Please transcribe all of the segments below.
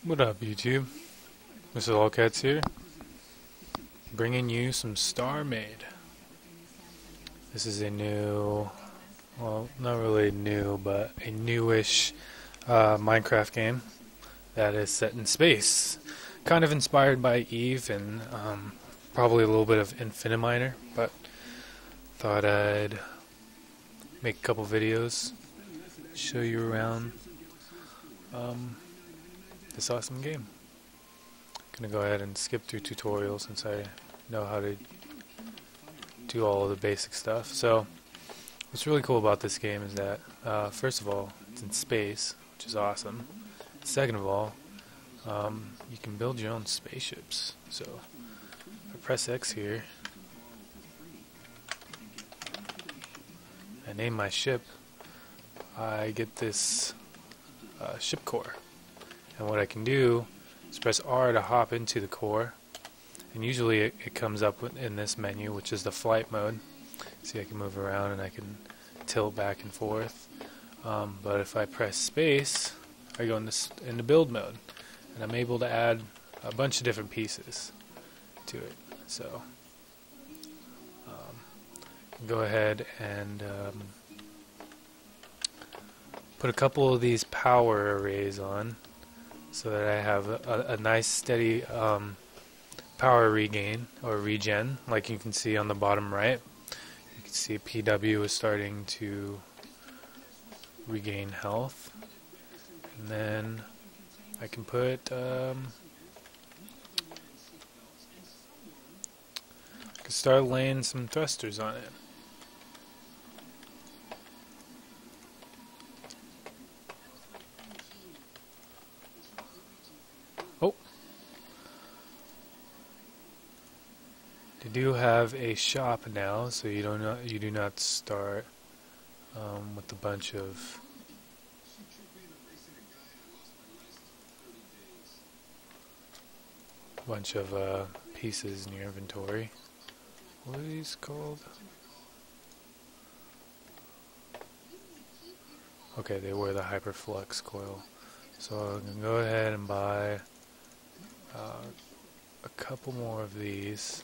What up, YouTube? MrLawlkatz here, bringing you some Starmade. This is a new, well, not really new, but a newish Minecraft game that is set in space. Kind of inspired by Eve and probably a little bit of Infiniminer, but thought I'd make a couple videos, show you around this awesome game. Gonna go ahead and skip through tutorials since I know how to do all of the basic stuff. So what's really cool about this game is that first of all, it's in space, which is awesome. Second of all, you can build your own spaceships. So if I press X here, I name my ship, I get this ship core. And what I can do is press R to hop into the core, and usually it comes up in this menu, which is the flight mode. See, I can move around and I can tilt back and forth. But if I press space, I go into build mode, and I'm able to add a bunch of different pieces to it. So go ahead and put a couple of these power arrays on, so that I have a nice steady power regain or regen, like you can see on the bottom right. You can see PW is starting to regain health, and then I can put I can start laying some thrusters on it. Oh, they do have a shop now, so you do not start with a bunch of pieces in your inventory. What are these called? Okay, they were the hyperflux coil. So I can go ahead and buy a couple more of these.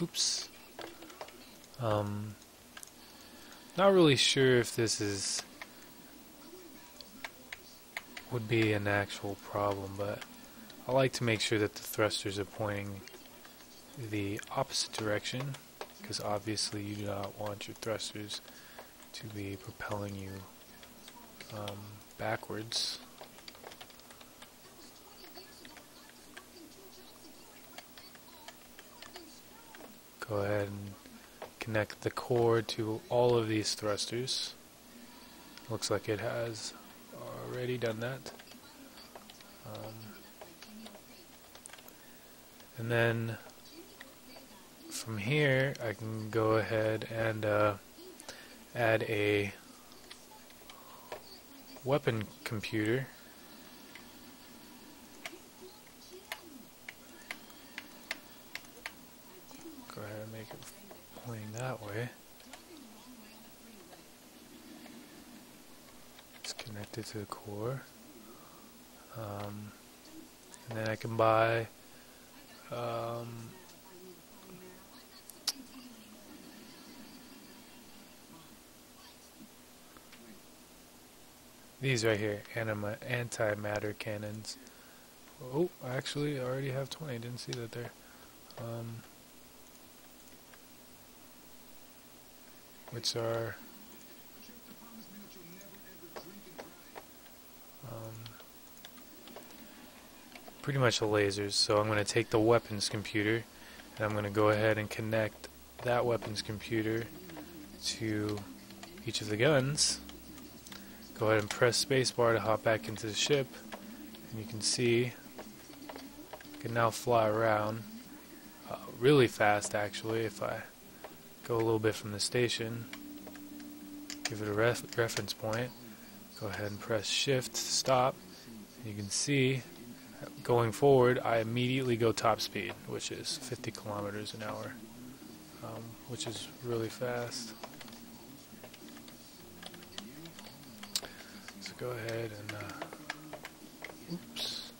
Oops. Not really sure if this would be an actual problem, but I like to make sure that the thrusters are pointing the opposite direction, because obviously you do not want your thrusters to be propelling you backwards. Go ahead and connect the core to all of these thrusters. Looks like it has already done that. And then from here I can go ahead and add a weapon computer. Go ahead and make it pointing that way. It's connected to the core. And then I can buy these right here, antimatter cannons. Oh, actually, I already have 20. I didn't see that there. Which are pretty much the lasers. So I'm going to take the weapons computer, and I'm going to go ahead and connect that weapons computer to each of the guns. Go ahead and press spacebar to hop back into the ship, and you can see I can now fly around really fast, actually. If I go a little bit from the station, give it a reference point, go ahead and press shift to stop, and you can see going forward I immediately go top speed, which is 50 kilometers an hour, which is really fast. go ahead and oops.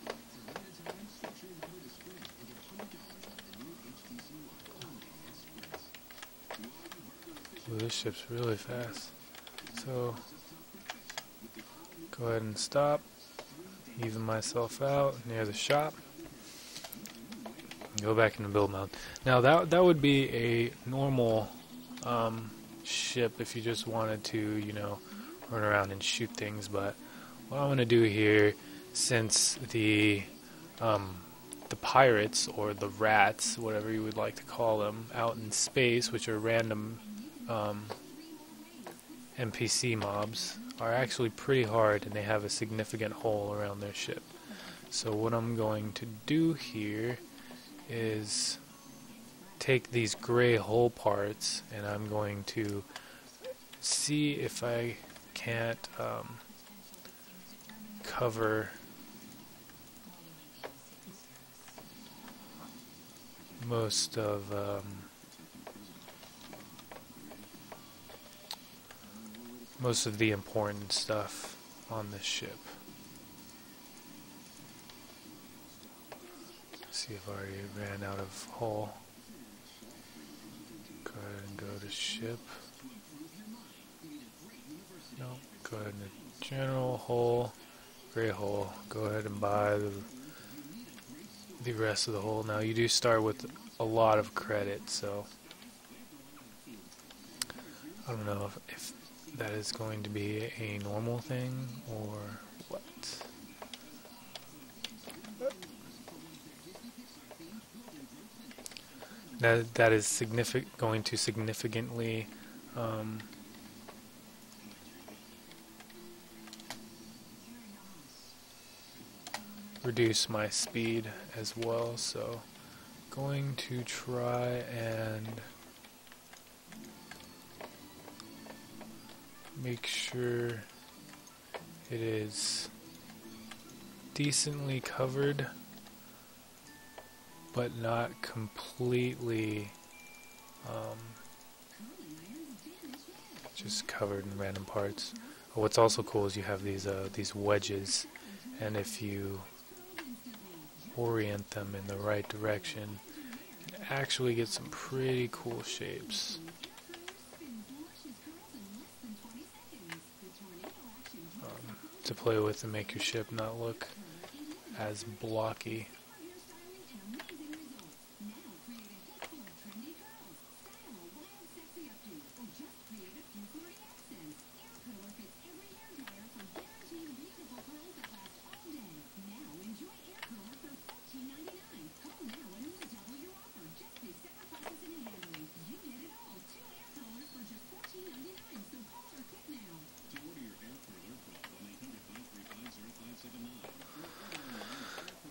Ooh, this ship's really fast. So go ahead and stop, even myself out near the shop. Go back into build mode. Now that would be a normal ship if you just wanted to, you know, run around and shoot things. But what I'm gonna do here, since the pirates, or the rats, whatever you would like to call them, out in space, which are random NPC mobs, are actually pretty hard, and they have a significant hole around their ship. So what I'm going to do here is take these gray hull parts, and I'm going to see if I can't cover most of the important stuff on this ship. See if I already ran out of hull. Go ahead and go to ship. No, go ahead and general hull, gray hull. Go ahead and buy the rest of the hull. Now you do start with a lot of credit, so I don't know if that is going to be a normal thing or what. That is going to significantly reduce my speed as well, so going to try and make sure it is decently covered, but not completely just covered in random parts. What's also cool is you have these wedges, and if you orient them in the right direction, you can actually get some pretty cool shapes. To play with and make your ship not look as blocky.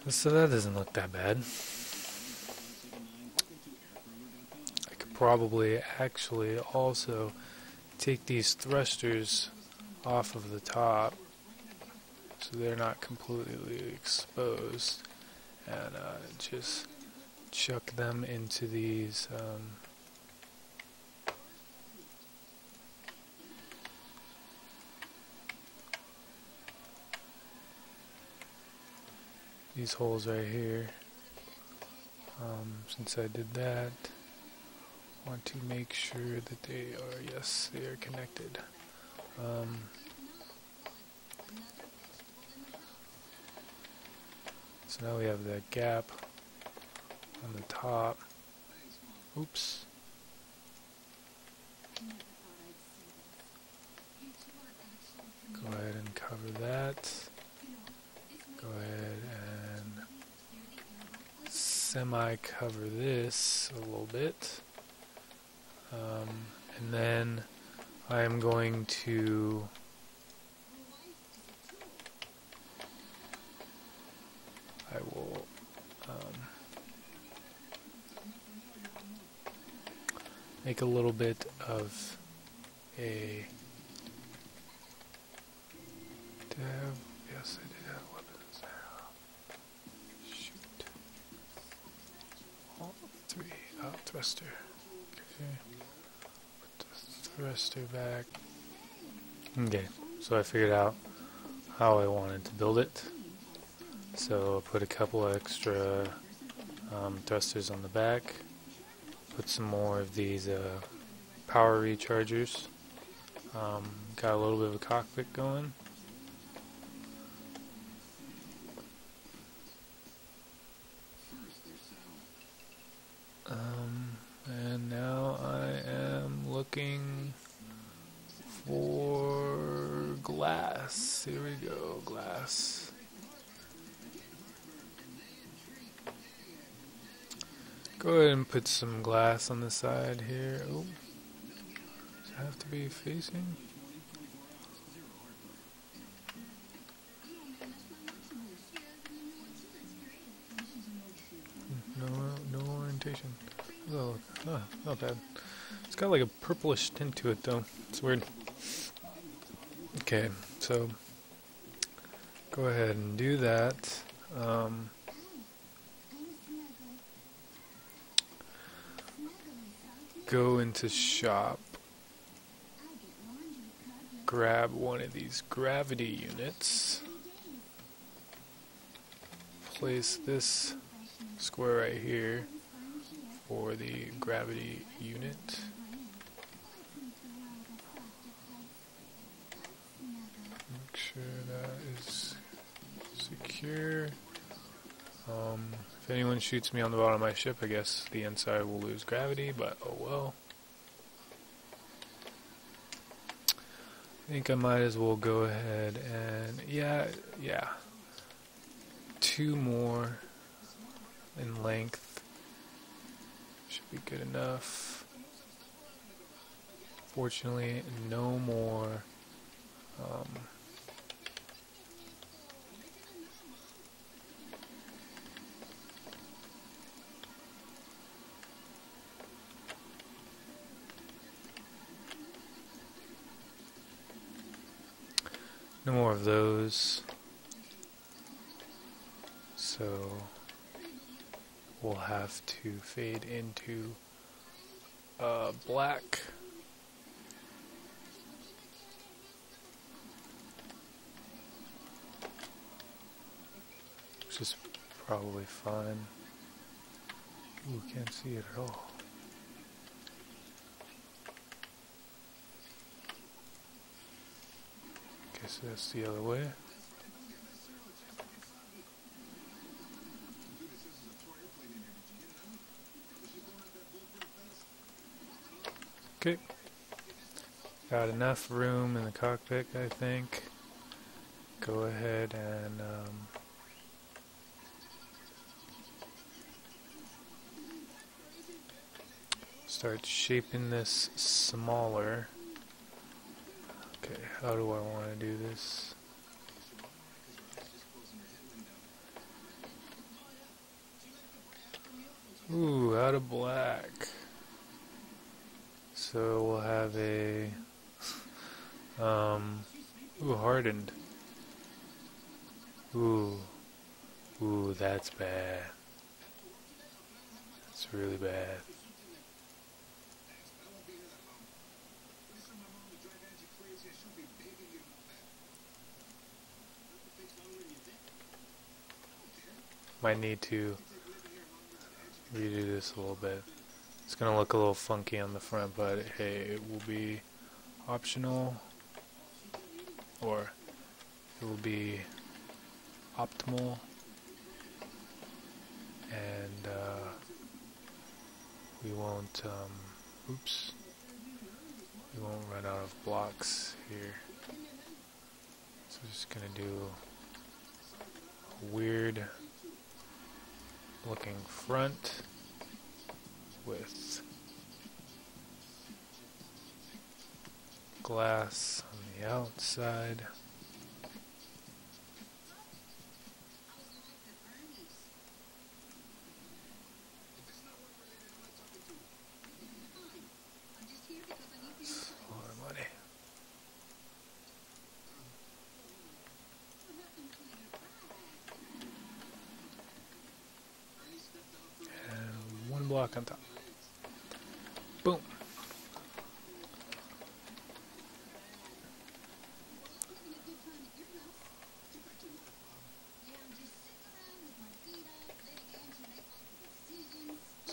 So that doesn't look that bad. I could probably actually also take these thrusters off of the top so they're not completely exposed, and just chuck them into these holes right here. Since I did that, I want to make sure that they are, yes, they are connected. So now we have that gap on the top. Oops. Go ahead and cover that. Go ahead and semi-cover this a little bit. And then I am going to make a little bit of a yes, I did have weapons there. Shoot. All three. Thruster. Okay. Put the thruster back. Okay, so I figured out how I wanted to build it. So put a couple extra thrusters on the back, put some more of these power rechargers, got a little bit of a cockpit going. And now I am looking for glass. Here we go, glass. Go ahead and put some glass on the side here. Oh, does it have to be facing? No orientation. Oh, not bad. It's got like a purplish tint to it though. It's weird. Okay, so go ahead and do that. Go into shop, grab one of these gravity units, place this square right here for the gravity unit. Make sure that is secure. If anyone shoots me on the bottom of my ship, I guess the inside will lose gravity, but oh well. I think I might as well go ahead and, yeah, 2 more in length should be good enough. Fortunately, no more no more of those, so we'll have to fade into black. Which is probably fine. Ooh, can't see it at all. So that's the other way. Okay. Got enough room in the cockpit, I think. Go ahead and start shaping this smaller. Okay, how do I want to do this? Ooh, out of black. So we'll have a hardened. Ooh, that's bad. That's really bad. Might need to redo this a little bit. It's gonna look a little funky on the front, but hey, it will be optional, or it will be optimal, and we won't we won't run out of blocks here. So we're just gonna do a weird looking front with glass on the outside. That's a lot of money. And 1 block on top. Boom.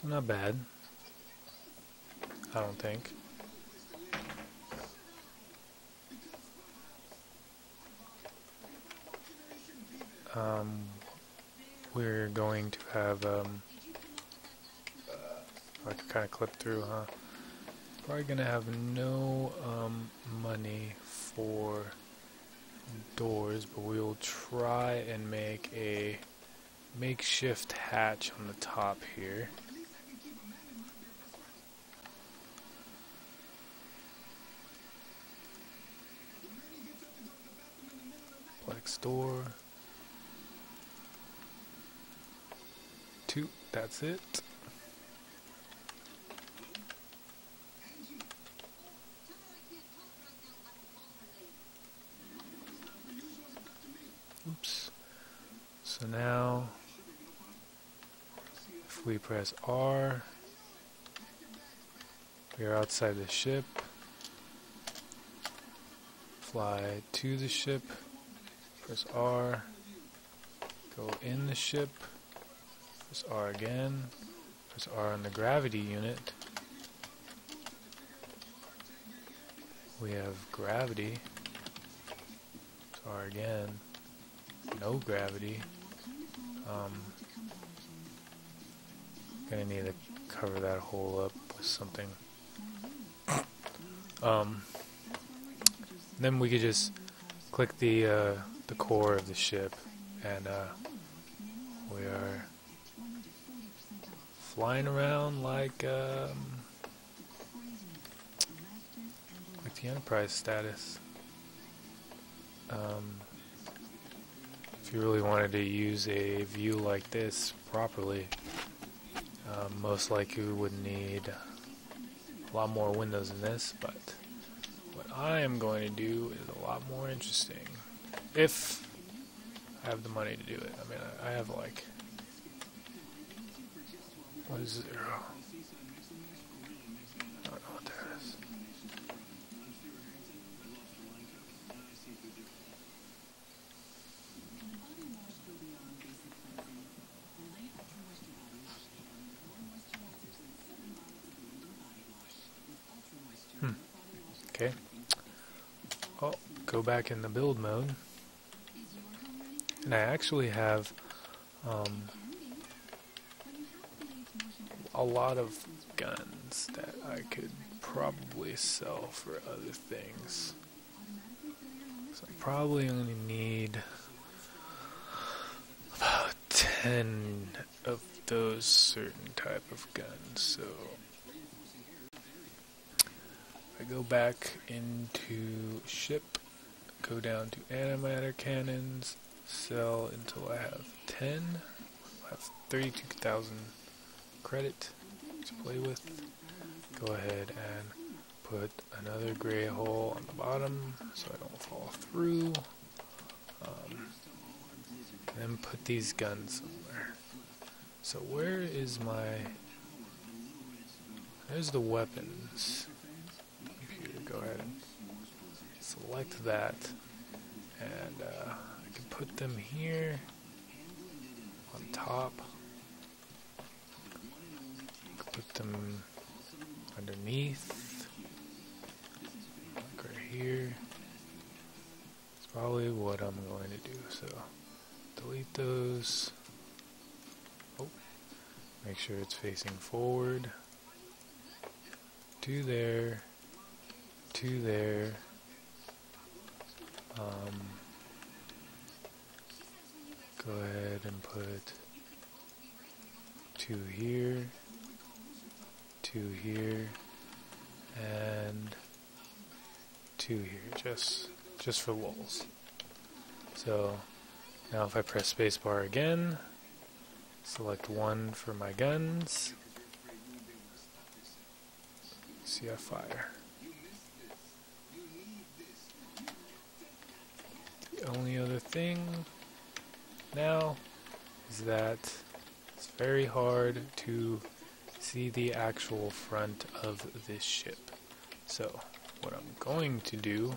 So not bad, I don't think. We're going to have, I can kind of clip through, huh? Probably gonna have no money for doors, but we'll try and make a makeshift hatch on the top here. Plex door. 2, that's it. Oops. So now, if we press R, we are outside the ship. Fly to the ship. Press R. Go in the ship. Press R again. Press R on the gravity unit. We have gravity. Press R again. No gravity. Gonna need to cover that hole up with something. Then we could just click the core of the ship, and we are flying around like the Enterprise status. If you really wanted to use a view like this properly, most likely we would need a lot more windows than this, but what I am going to do is a lot more interesting. If I have the money to do it. I mean, I have like, what is 0? I don't know what that is. Okay. Oh, go back in the build mode. And I actually have a lot of guns that I could probably sell for other things. So I'm probably going to need about 10 of those certain type of guns. So I go back into ship, go down to antimatter cannons, sell until I have 10. I have 32,000 credit to play with. Go ahead and put another gray hole on the bottom so I don't fall through. Then put these guns somewhere. So where is my... There's the weapons. Computer, go ahead and select that. And I can put them here on top. Put them underneath, like right here. It's probably what I'm going to do. So delete those. Oh, make sure it's facing forward. To there. To there. Go ahead and put 2 here. 2 here, and 2 here, just for lulz. So now if I press spacebar again, select 1 for my guns, see I fire. The only other thing now is that it's very hard to see the actual front of this ship. So what I'm going to do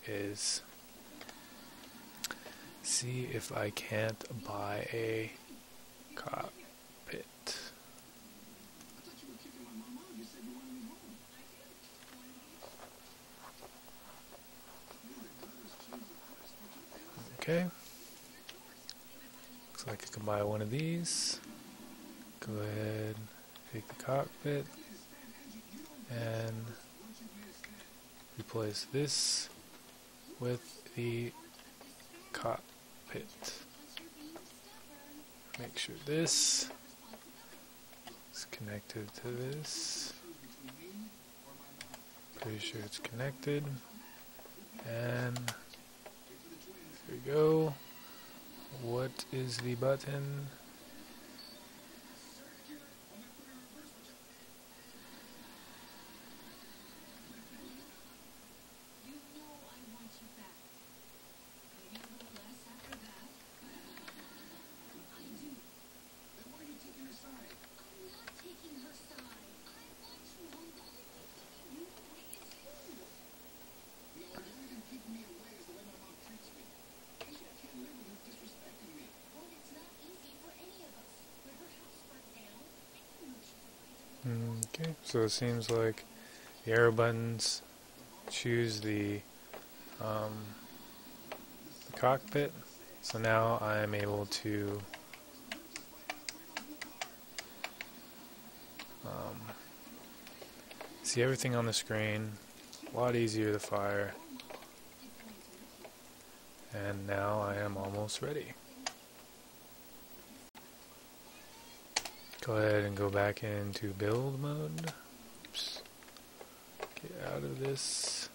is see if I can't buy a cockpit. Okay. Looks like I can buy one of these. Go ahead, take the cockpit, and replace this with the cockpit. Make sure this is connected to this. Pretty sure it's connected. And there we go. What is the button? Okay, so it seems like the arrow buttons choose the cockpit. So now I am able to see everything on the screen. A lot easier to fire. And now I am almost ready. Go ahead and go back into build mode. Oops. Get out of this.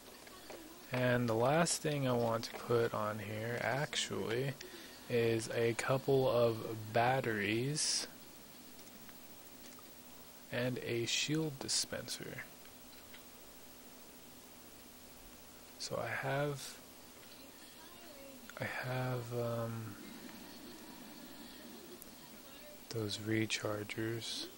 And the last thing I want to put on here actually is a couple of batteries and a shield dispenser. So I have those rechargers.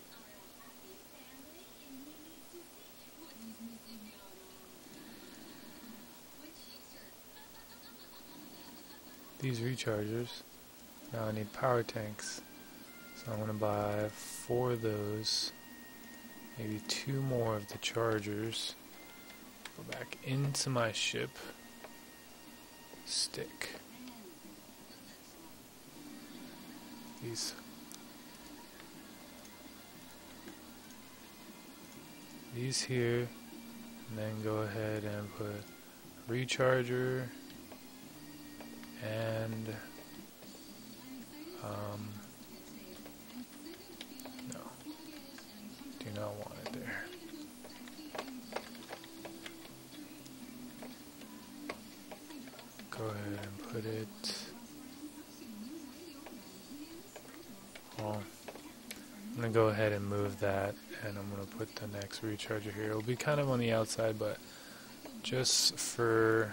These rechargers. Now I need power tanks. So I'm going to buy 4 of those. Maybe 2 more of the chargers. Go back into my ship. Stick these here, and then go ahead and put recharger and no, do not want it there. Go ahead and put it. Well, I'm going to go ahead and move that, and I'm going to put the next recharger here. It'll be kind of on the outside, but just for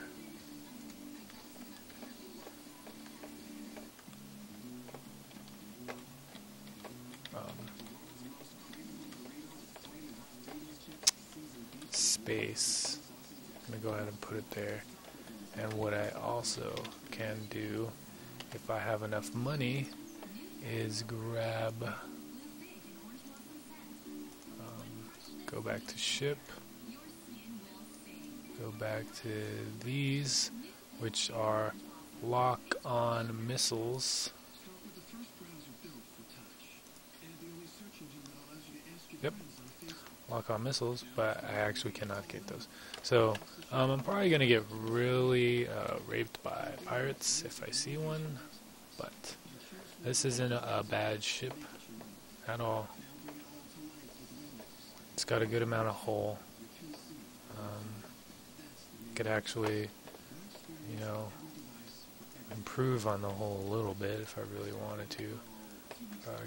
space, I'm going to go ahead and put it there. And what I also can do, if I have enough money, is grab, go back to ship, go back to these, which are lock-on missiles. Yep, lock-on missiles, but I actually cannot get those. So I'm probably going to get really raped by pirates if I see one, but this isn't a bad ship at all. It's got a good amount of hull. Could actually, you know, improve on the hull a little bit if I really wanted to.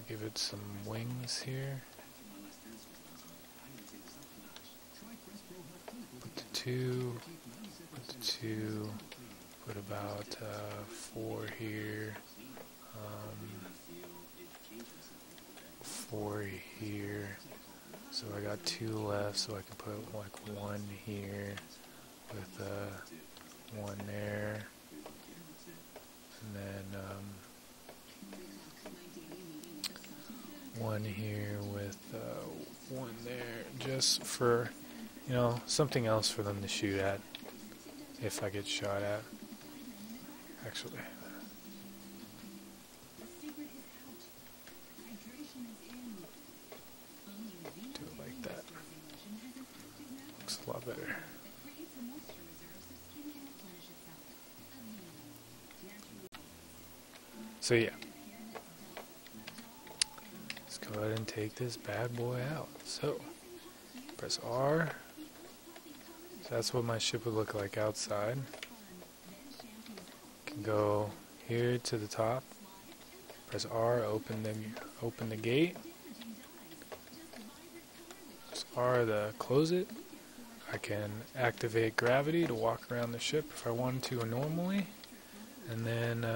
Give it some wings here. Put the 2, put the 2, put about 4 here. 4 here. So I got 2 left, so I can put like 1 here with 1 there, and then 1 here with 1 there, just for, you know, something else for them to shoot at if I get shot at. Actually, a lot better. So yeah, let's go ahead and take this bad boy out. So press R. So that's what my ship would look like outside. Can go here to the top. Press R, open the gate. Press R to close it. I can activate gravity to walk around the ship if I wanted to normally, and then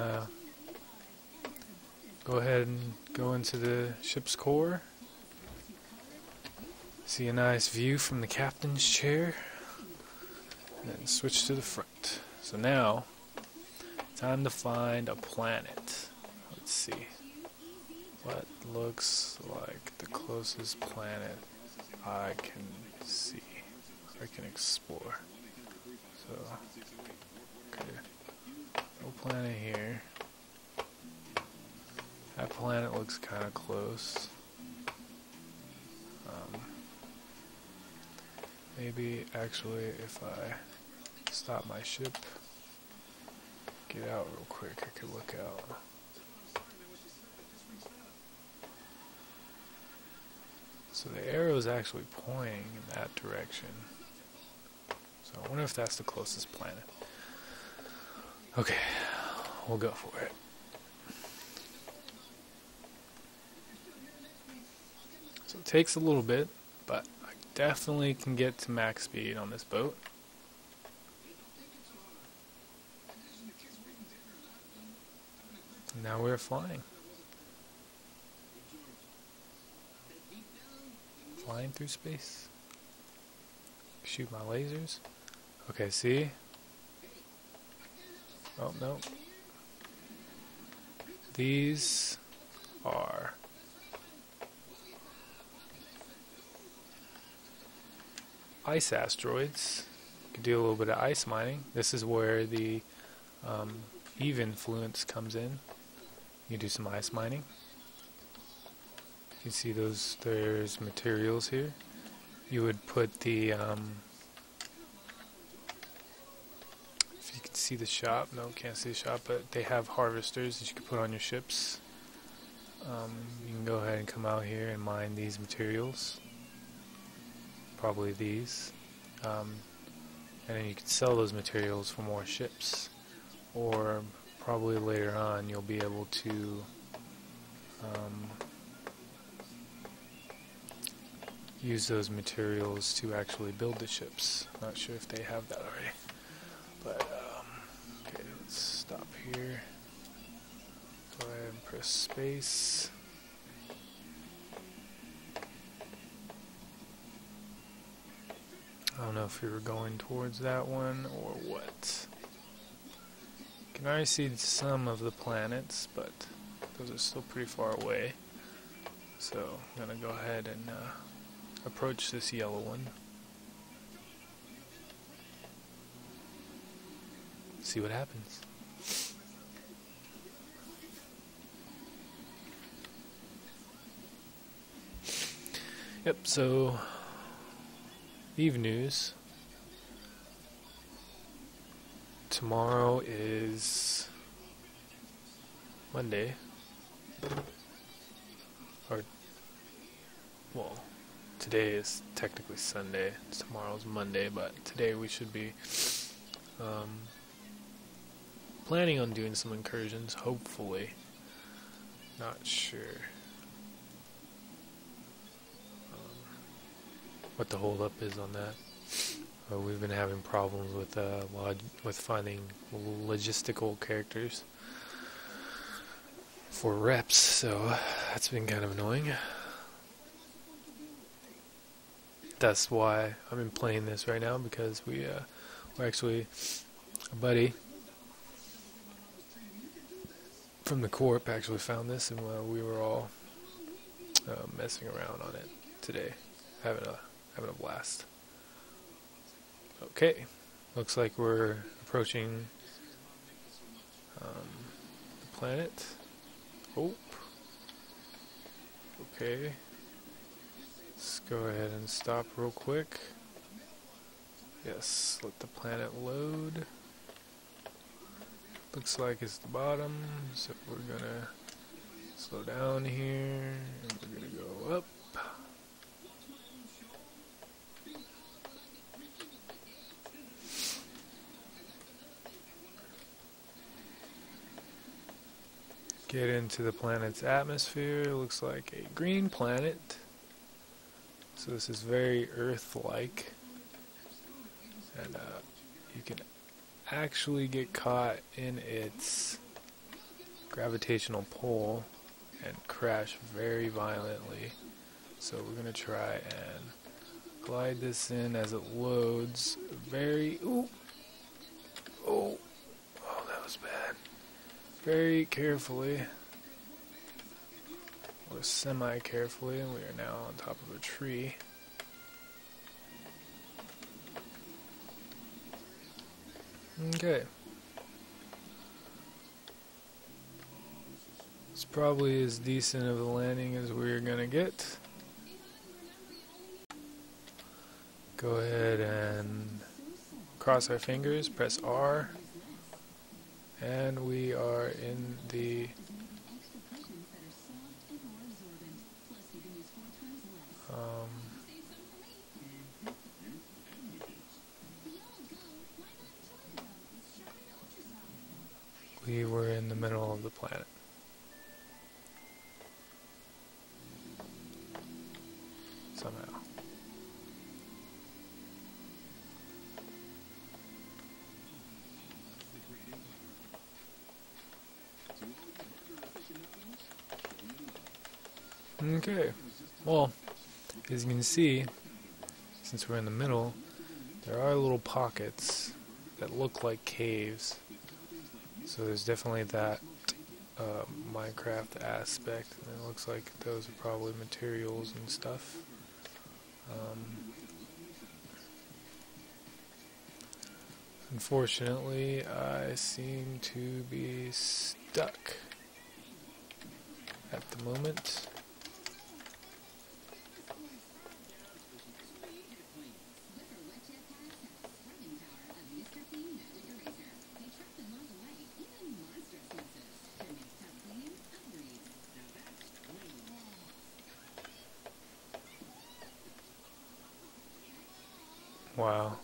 go ahead and go into the ship's core. See a nice view from the captain's chair, and then switch to the front. So now, time to find a planet. Let's see what looks like the closest planet I can see, I can explore. So, okay, no planet here. That planet looks kind of close. Maybe actually if I stop my ship, get out real quick, I could look out. So the arrow is actually pointing in that direction. So I wonder if that's the closest planet. Okay, we'll go for it. So it takes a little bit, but I definitely can get to max speed on this boat. And now we're flying. Flying through space. Shoot my lasers. Okay, see? Oh, no. These are ice asteroids. You can do a little bit of ice mining. This is where the EVE influence comes in. You can do some ice mining. You can see there's materials here. You would put the, if you can see the shop, no, can't see the shop, but they have harvesters that you can put on your ships. You can go ahead and come out here and mine these materials. Probably these. And then you can sell those materials for more ships. Or probably later on you'll be able to use those materials to actually build the ships. Not sure if they have that already. But, okay, let's stop here. Go ahead and press space. I don't know if we were going towards that one or what. You can already see some of the planets, but those are still pretty far away. So I'm going to go ahead and approach this yellow one. See what happens. Yep, so EVE news. Tomorrow is Monday. Or, well, today is technically Sunday. Tomorrow's Monday, but today we should be planning on doing some incursions, hopefully. Not sure what the hold up is on that. We've been having problems with finding logistical characters for reps, so that's been kind of annoying. That's why I've been playing this right now, because we're actually a buddy from the Corp actually found this, and we were all messing around on it today, having a blast. Okay, looks like we're approaching the planet. Oh, okay. Let's go ahead and stop real quick. Yes, let the planet load. Looks like it's the bottom, so we're gonna slow down here, and we're gonna go up. Get into the planet's atmosphere. It looks like a green planet. So this is very Earth-like. And you can actually get caught in its gravitational pull and crash very violently. So we're going to try and glide this in as it loads very... Ooh! Oh! Oh, that was bad. Very carefully, or semi-carefully, and we are now on top of a tree. Okay. It's probably as decent of a landing as we're gonna get. Go ahead and cross our fingers, press R. And we are in the we were in the middle of the planet. Somehow. Okay, well, as you can see, since we're in the middle, there are little pockets that look like caves. So there's definitely that Minecraft aspect, and it looks like those are probably materials and stuff. Unfortunately, I seem to be stuck at the moment. Wow.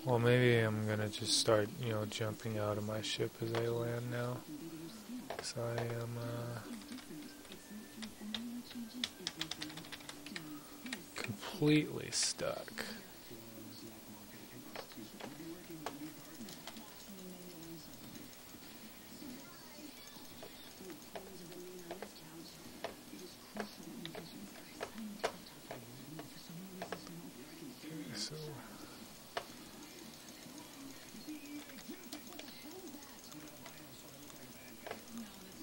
Well, maybe I'm gonna just start, jumping out of my ship as I land now. Because I am, completely stuck. So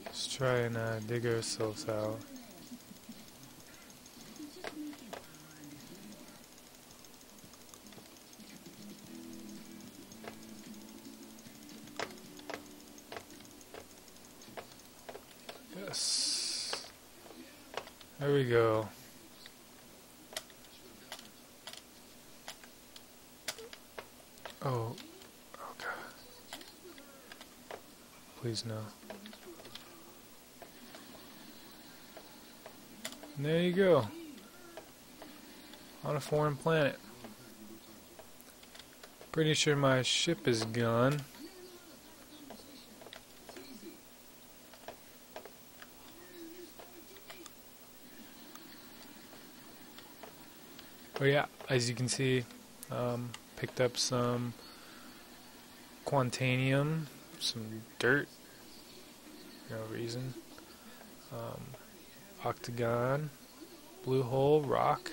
let's try and dig ourselves out. Yes. There we go. Oh God. Please no. And there you go. On a foreign planet. Pretty sure my ship is gone. But yeah, as you can see, picked up some quantanium, some dirt, no reason, octagon, blue hole, rock.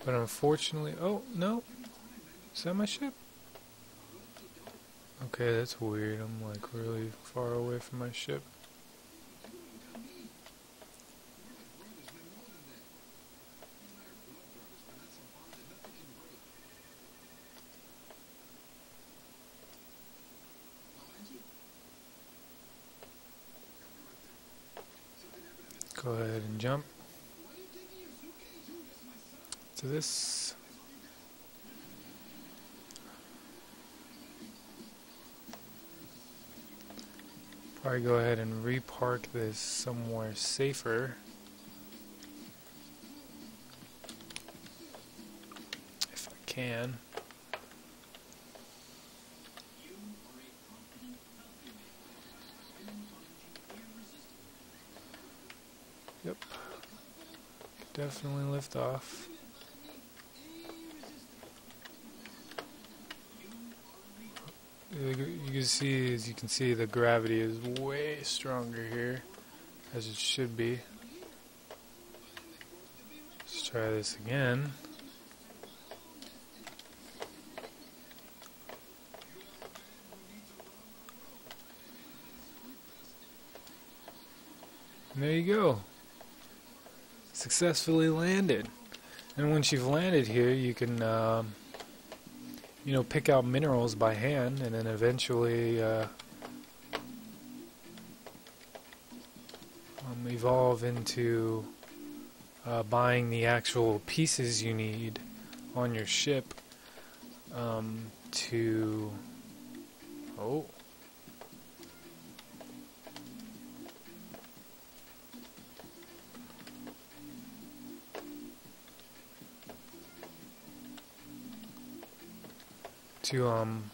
But unfortunately, oh no, is that my ship? Okay, that's weird. I'm like really far away from my ship. jump to this. Probably go ahead and repark this somewhere safer. If I can. Yep. Definitely lift off. As you can see, the gravity is way stronger here, as it should be. Let's try this again. And there you go. Successfully landed. And once you've landed here, you can you know, pick out minerals by hand, and then eventually evolve into buying the actual pieces you need on your ship to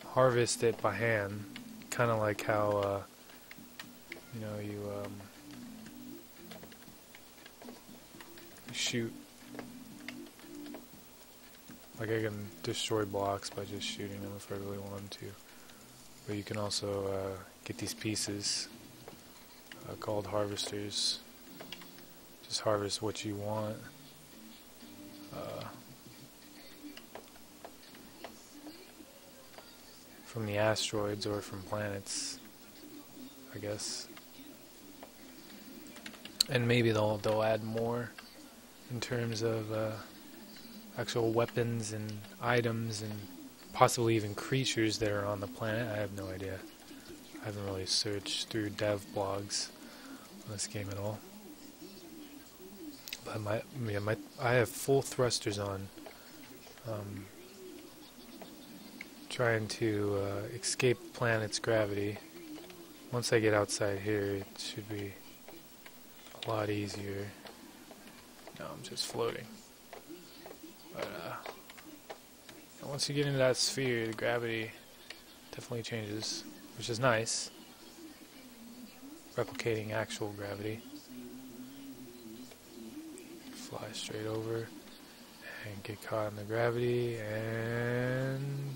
harvest it by hand, kind of like how you know, you shoot. Like I can destroy blocks by just shooting them if I really want to, but you can also get these pieces called harvesters. Just harvest what you want. From the asteroids or from planets, I guess. And maybe they'll add more in terms of actual weapons and items and possibly even creatures that are on the planet. I have no idea. I haven't really searched through dev blogs on this game at all. But I have full thrusters on. Trying to escape the planet's gravity. Once I get outside here, it should be a lot easier. No, I'm just floating. But once you get into that sphere, the gravity definitely changes, which is nice. Replicating actual gravity. Fly straight over and get caught in the gravity, and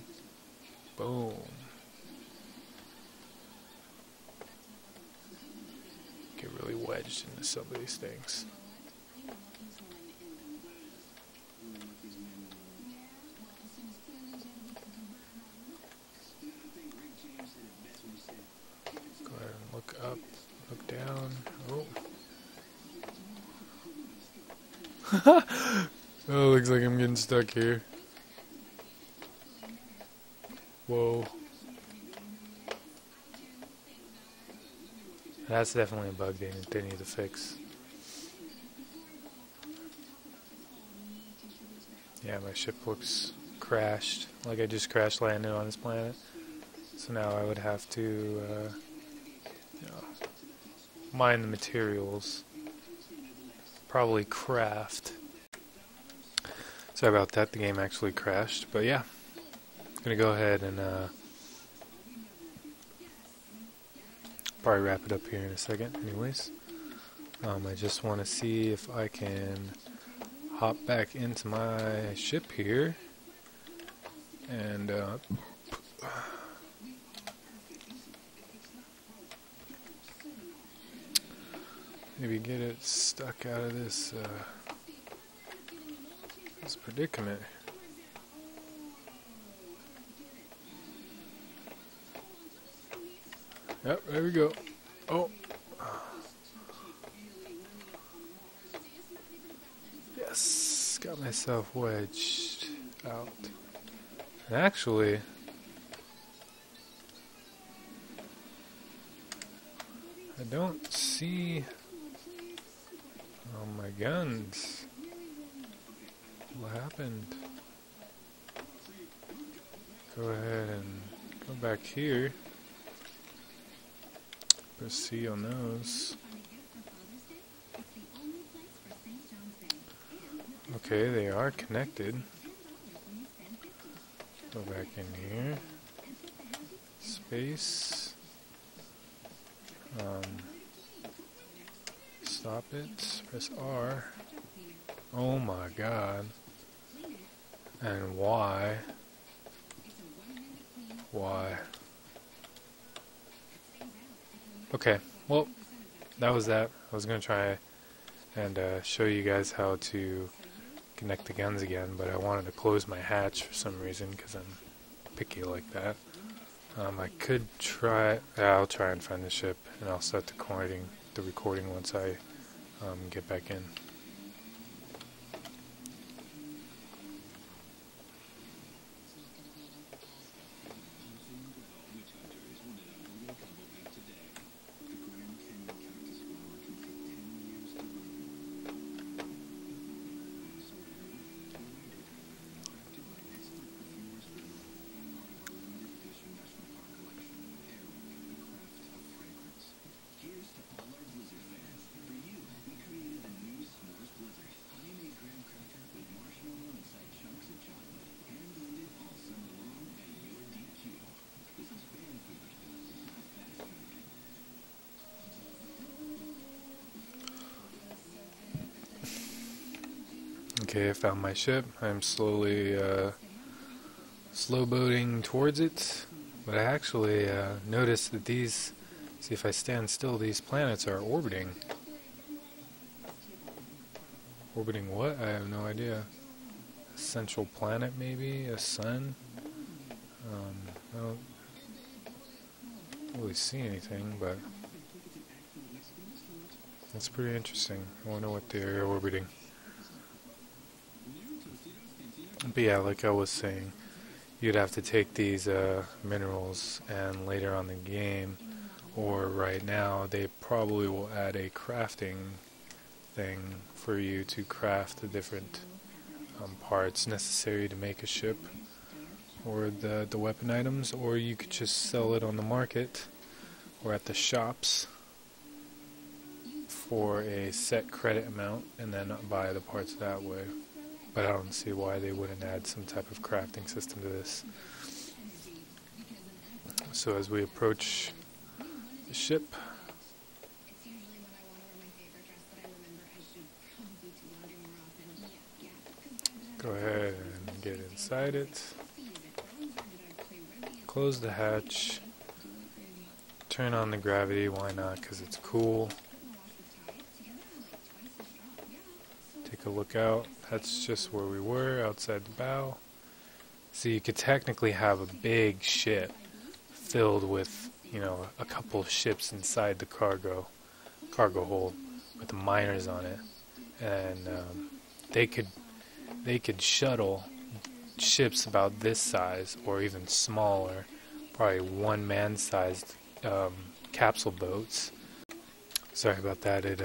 boom. Get really wedged into some of these things. Go ahead and look up, look down. Oh. Oh, looks like I'm getting stuck here. Whoa. That's definitely a bug they need to fix. Yeah, my ship looks crashed. Like I just crash landed on this planet. So now I would have to you know, mine the materials. Probably craft. Sorry about that, the game actually crashed. But yeah. Gonna go ahead and probably wrap it up here in a second anyways. I just want to see if I can hop back into my ship here and maybe get it stuck out of this this predicament. Yep, there we go. Oh. Yes, got myself wedged out. And actually, I don't see... Oh my guns. What happened? Go ahead and go back here. Press C on those. Okay, they are connected. Go back in here. Space. Stop it. Press R. Oh my god. And why? Why? Okay, well, that was that. I was going to try and show you guys how to connect the guns again, but I wanted to close my hatch for some reason because I'm picky like that. I could try, I'll try and find the ship, and I'll start the recording once I get back in. Okay, I found my ship. I'm slowly slow boating towards it, but I actually noticed that these, see if I stand still, these planets are orbiting. Orbiting what? I have no idea. A central planet maybe? A sun? I don't really see anything, but that's pretty interesting. I wonder what they're orbiting. But yeah, like I was saying, you'd have to take these minerals, and later on in the game, or right now, they probably will add a crafting thing for you to craft the different parts necessary to make a ship, or the weapon items, or you could just sell it on the market or at the shops for a set credit amount and then buy the parts that way. But I don't see why they wouldn't add some type of crafting system to this. So as we approach the ship, go ahead and get inside it. Close the hatch. Turn on the gravity, why not? Because it's cool. Take a look out. That's just where we were, outside the bow. So you could technically have a big ship filled with, you know, a couple of ships inside the cargo hold with the miners on it, and they could shuttle ships about this size or even smaller, probably one-man sized capsule boats. Sorry about that. It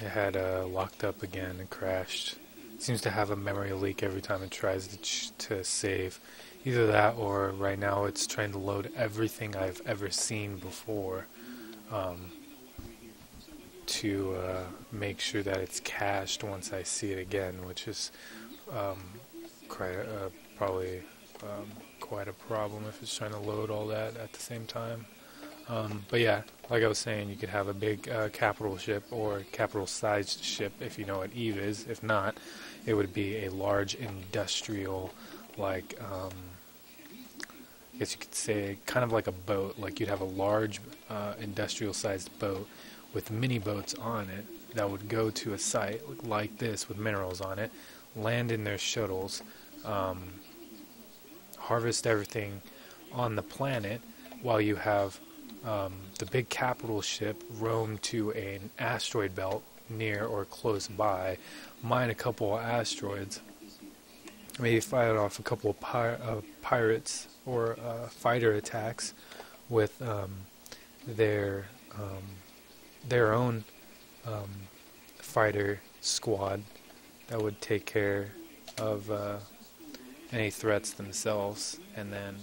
had locked up again and crashed. Seems to have a memory leak every time it tries to save. Either that, or right now it's trying to load everything I've ever seen before to make sure that it's cached once I see it again, which is probably quite a problem if it's trying to load all that at the same time. But yeah, like I was saying, you could have a big capital ship or capital-sized ship if you know what Eve is. If not, it would be a large industrial, like, I guess you could say, kind of like a boat. Like you'd have a large industrial-sized boat with mini boats on it that would go to a site like this with minerals on it, land in their shuttles, harvest everything on the planet, while you have the big capital ship roam to an asteroid belt near or close by, mine a couple of asteroids, maybe fight off a couple of pirates or fighter attacks with their their own fighter squad that would take care of any threats themselves, and then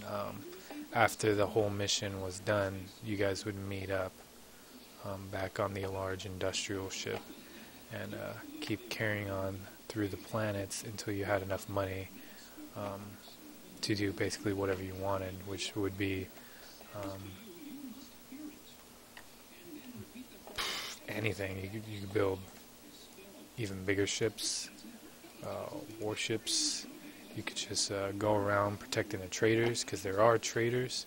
after the whole mission was done, you guys would meet up back on the large industrial ship and keep carrying on through the planets until you had enough money to do basically whatever you wanted, which would be anything. You could build even bigger ships, warships. You could just go around protecting the traders, because there are traders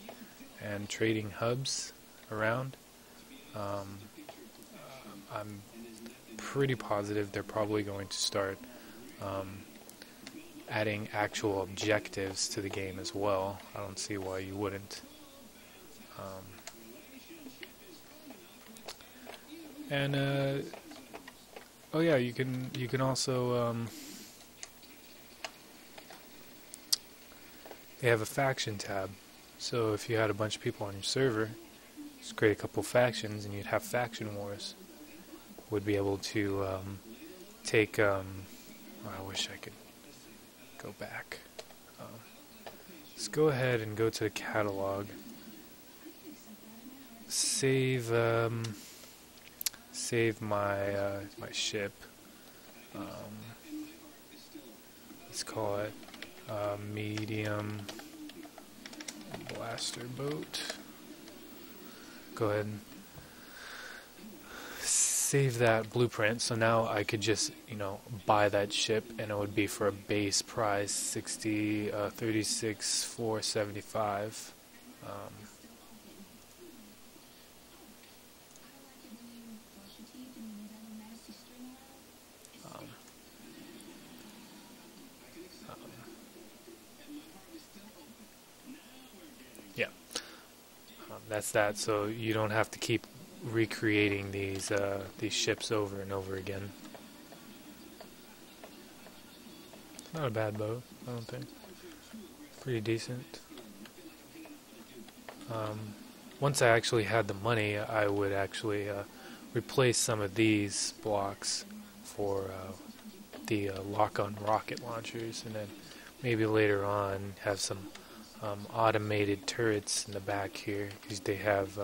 and trading hubs around. I'm pretty positive they're probably going to start adding actual objectives to the game as well. I don't see why you wouldn't. Oh yeah, you can also they have a faction tab. So if you had a bunch of people on your server, just create a couple factions and you'd have faction wars. Would be able to take I wish I could go back. Let's go ahead and go to the catalog. Save my my ship. Let's call it medium blaster boat. Go ahead and save that blueprint. So now I could just, buy that ship, and it would be for a base price 36,475. Yeah, that's that. So you don't have to keep recreating these ships over and over again. It's not a bad boat, I don't think. Pretty decent. Once I actually had the money, I would actually replace some of these blocks for the lock-on rocket launchers, and then maybe later on have some automated turrets in the back here, because they have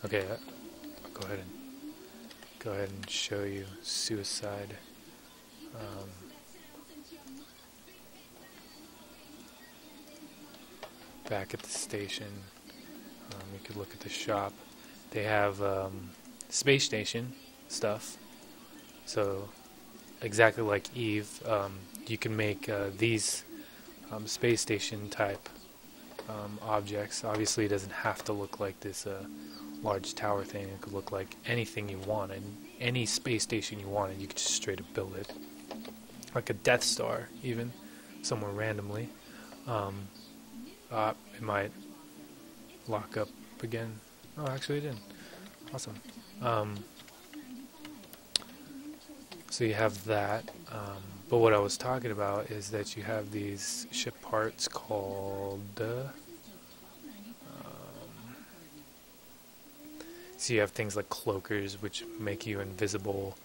okay, I'll go ahead and show you suicide. Back at the station, you could look at the shop. They have space station stuff. So exactly like Eve, you can make these space station type objects. Obviously, it doesn't have to look like this large tower thing. It could look like anything you wanted, any space station you wanted. You could just straight up build it, like a Death Star, even somewhere randomly. It might lock up again. Oh, actually, it didn't. Awesome. So you have that. But what I was talking about is that you have these ship parts called. So you have things like cloakers, which make you invisible,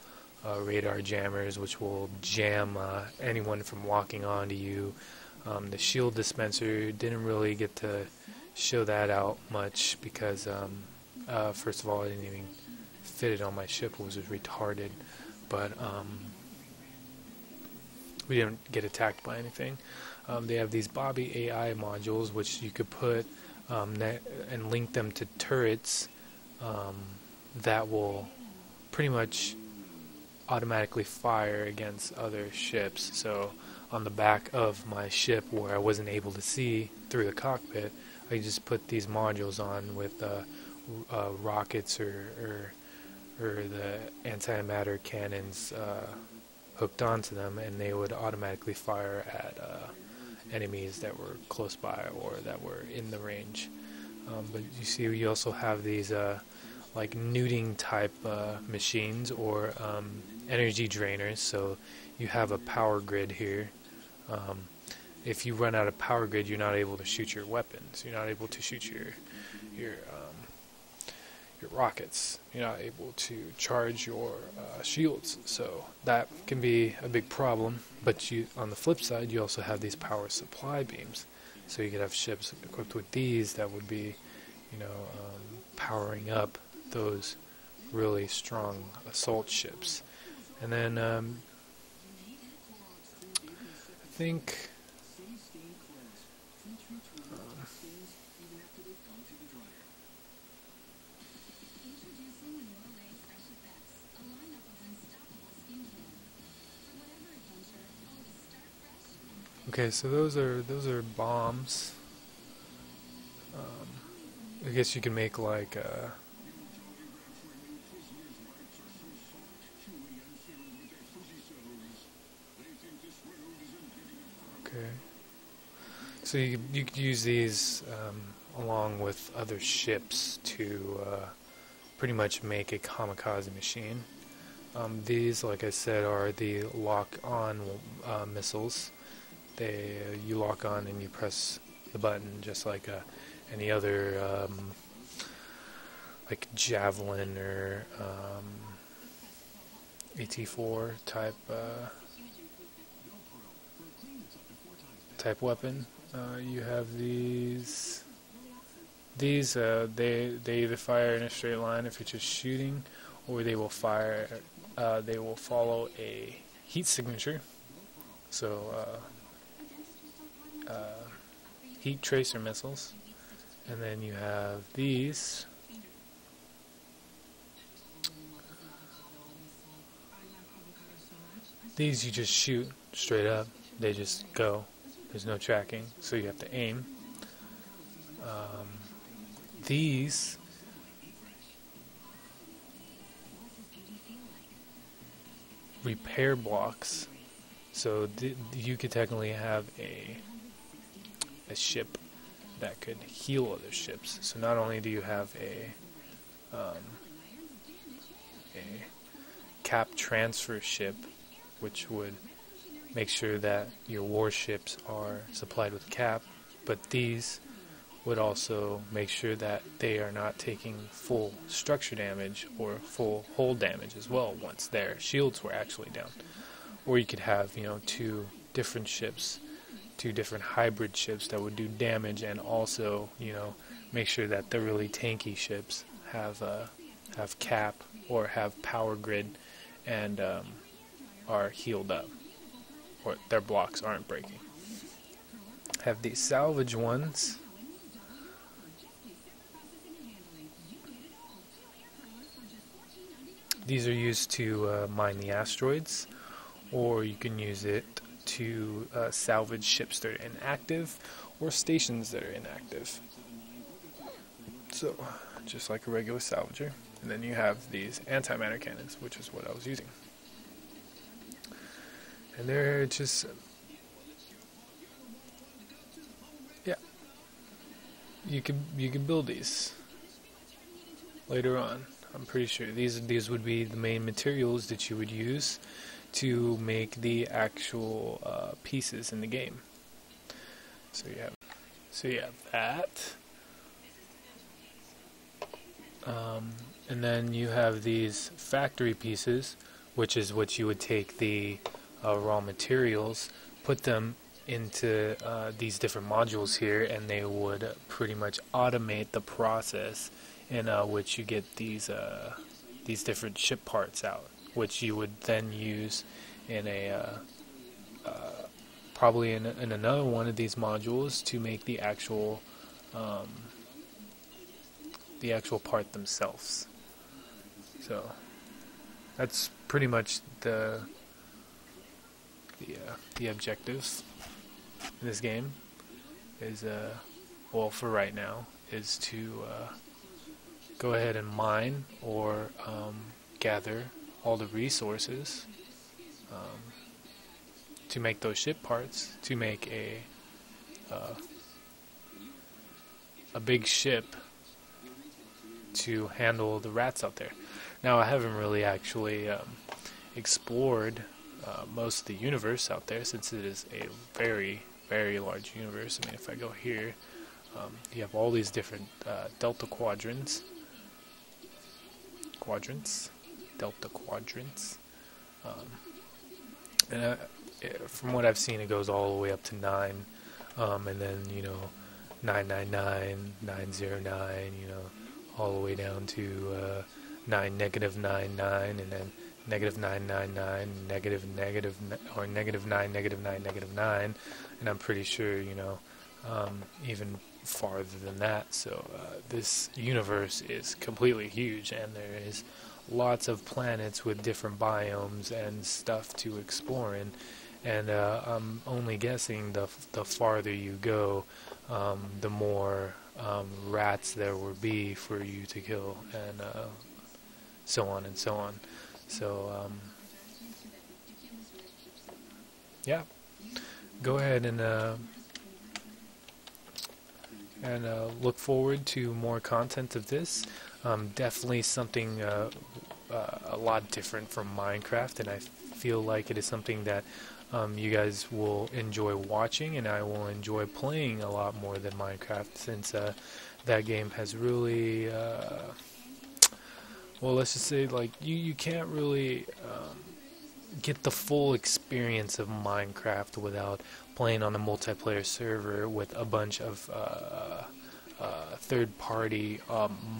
radar jammers, which will jam anyone from walking onto you. The shield dispenser, didn't really get to show that out much because, first of all, I didn't even fit it on my ship. It was retarded, but we didn't get attacked by anything. They have these Bobby AI modules, which you could put and link them to turrets that will pretty much automatically fire against other ships. So on the back of my ship, where I wasn't able to see through the cockpit, I just put these modules on with rockets or the antimatter cannons hooked onto them, and they would automatically fire at enemies that were close by or that were in the range. But you see, we also have these like nuding type machines or energy drainers. So you have a power grid here, if you run out of power grid, you're not able to shoot your weapons. You're not able to shoot your rockets. You're not able to charge your shields. So that can be a big problem. But on the flip side, you also have these power supply beams. So you could have ships equipped with these that would be, powering up those really strong assault ships. And then I think okay, so those are bombs. I guess you can make like okay. So you could use these along with other ships to pretty much make a kamikaze machine. These, like I said, are the lock-on missiles. You lock on and you press the button just like any other like Javelin or AT-4 type weapon. You have these. They either fire in a straight line if you're just shooting, or they will fire. They will follow a heat signature. So heat tracer missiles, and then you have these. These you just shoot straight up. They just go. There's no tracking, so you have to aim. These repair blocks. So you could technically have a ship that could heal other ships. So not only do you have a cap transfer ship, which would make sure that your warships are supplied with cap, but these would also make sure that they are not taking full structure damage or full hull damage as well once their shields were actually down. Or you could have, two different ships, two different hybrid ships that would do damage, and also, make sure that the really tanky ships have cap or have power grid and are healed up, or their blocks aren't breaking. Have these salvage ones. These are used to mine the asteroids, or you can use it to salvage ships that are inactive or stations that are inactive. So, just like a regular salvager. And then you have these antimatter cannons, which is what I was using. And they're just, yeah, you can build these later on. I'm pretty sure these would be the main materials that you would use to make the actual pieces in the game. So you have that, and then you have these factory pieces, which is what you would take the raw materials, put them into these different modules here, and they would pretty much automate the process in which you get these different ship parts out, which you would then use in probably in another one of these modules to make the actual part themselves. So that's pretty much the objectives in this game. Is well, for right now, is to go ahead and mine or gather all the resources to make those ship parts, to make a big ship to handle the rats out there. Now, I haven't really actually explored most of the universe out there, since it is a very, very large universe. I mean, if I go here, you have all these different delta quadrants, delta quadrants, and from what I've seen, it goes all the way up to 9, and then 999, 909, all the way down to 9, -99, and then -999, or -9, -9, -9, and I'm pretty sure even farther than that. So this universe is completely huge, and there is lots of planets with different biomes and stuff to explore in. And I'm only guessing the farther you go, the more rats there will be for you to kill, and so on and so on. So yeah, go ahead and look forward to more content of this. Definitely something a lot different from Minecraft, and I feel like it is something that you guys will enjoy watching, and I will enjoy playing a lot more than Minecraft, since that game has really well, let's just say, like, you can't really get the full experience of Minecraft without playing on a multiplayer server with a bunch of third-party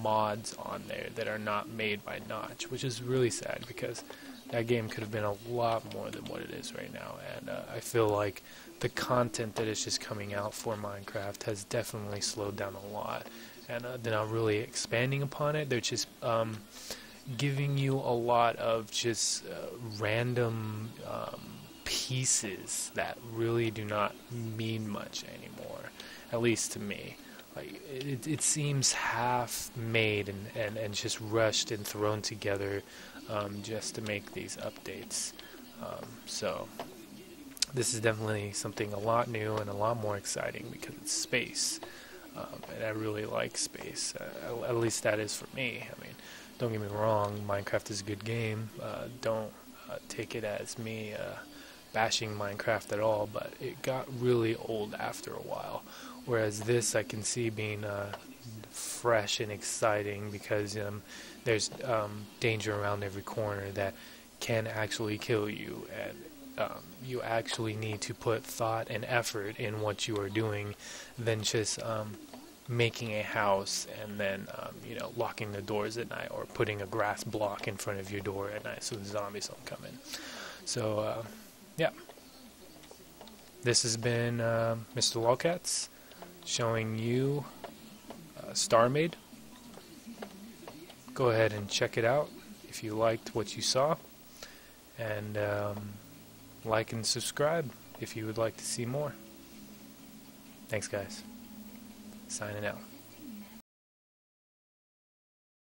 mods on there that are not made by Notch, which is really sad, because that game could have been a lot more than what it is right now. And I feel like the content that is just coming out for Minecraft has definitely slowed down a lot, and they're not really expanding upon it. They're just giving you a lot of just random pieces that really do not mean much anymore, at least to me. Like, it seems half made and just rushed and thrown together just to make these updates. So this is definitely something a lot new and a lot more exciting, because it's space, and I really like space. At least that is for me. I mean, don't get me wrong, Minecraft is a good game. Don't take it as me bashing Minecraft at all, but it got really old after a while. Whereas this, I can see being fresh and exciting, because there's danger around every corner that can actually kill you, and you actually need to put thought and effort in what you are doing than just making a house and then locking the doors at night, or putting a grass block in front of your door at night so the zombies don't come in. So yeah, this has been MrLawlkatz showing you Starmade. Go ahead and check it out if you liked what you saw, and like and subscribe if you would like to see more. Thanks, guys. Signing out.